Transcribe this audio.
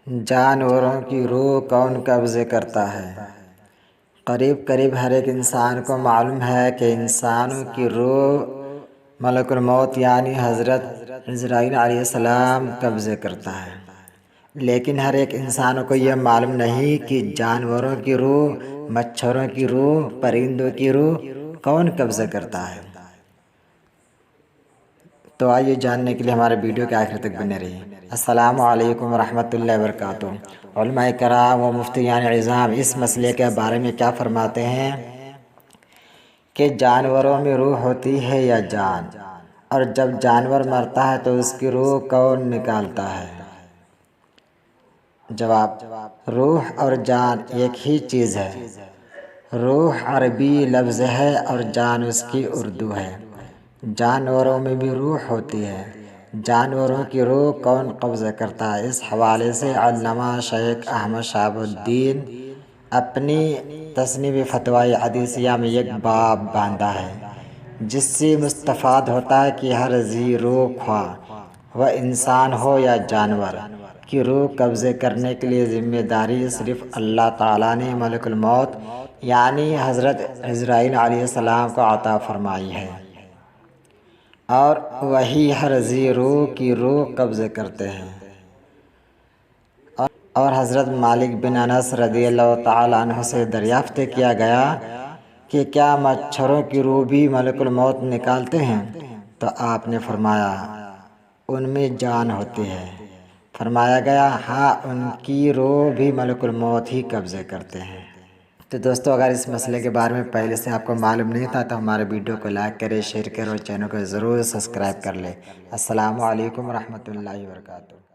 جانوروں کی روح کون قبضے کرتا ہے؟ قریب ہر ایک انسان کو معلوم ہے کہ انسانوں کی روح ملک الموت یعنی حضرت عزرائیل علیہ السلام قبضے کرتا ہے، لیکن ہر ایک انسان کو یہ معلوم نہیں کہ جانوروں کی روح، مچھروں کی روح، پرندوں کی روح کون قبضہ کرتا ہے۔ تو آئیے جاننے کے لیے ہمارے ویڈیو کے آخر تک بنے رہیے۔ السلام علیکم ورحمۃ اللہ وبرکاتہ۔ علماء کرام و مفتیان عظام اس مسئلے کے بارے میں کیا فرماتے ہیں کہ جانوروں میں روح ہوتی ہے یا جان، اور جب جانور مرتا ہے تو اس کی روح کون نکالتا ہے؟ جواب: روح اور جان ایک ہی چیز ہے۔ روح عربی لفظ ہے اور جان اس کی اردو ہے۔ جانوروں میں بھی روح ہوتی ہے۔ جانوروں کی روح کون قبضہ کرتا ہے؟ اس حوالے سے علامہ شیخ احمد شہاب الدین اپنی تصنیف فتاوی حدیثیہ میں ایک باب باندھا ہے، جس سے مستفاد ہوتا ہے کہ ہر ذی روح خواہ وہ انسان ہو یا جانور کی روح قبضے کرنے کے لیے ذمہ داری صرف اللہ تعالیٰ نے ملک الموت یعنی حضرت عزرائیل علیہ السلام کو عطا فرمائی ہے، اور وہی ہر ذی روح کی روح قبضے کرتے ہیں۔ اور حضرت مالک بن انس رضی اللہ تعالیٰ عنہ سے دریافت کیا گیا کہ کیا مچھروں کی روح بھی ملک الموت نکالتے ہیں؟ تو آپ نے فرمایا ان میں جان ہوتی ہے۔ فرمایا گیا ہاں، ان کی روح بھی ملک الموت ہی قبضے کرتے ہیں۔ تو دوستو، اگر اس مسئلے کے بارے میں پہلے سے آپ کو معلوم نہیں تھا تو ہمارے ویڈیو کو لائک کریں، شیئر کریں اور چینل کو ضرور سبسکرائب کر لیں۔ السلام علیکم ورحمۃ اللہ وبرکاتہ۔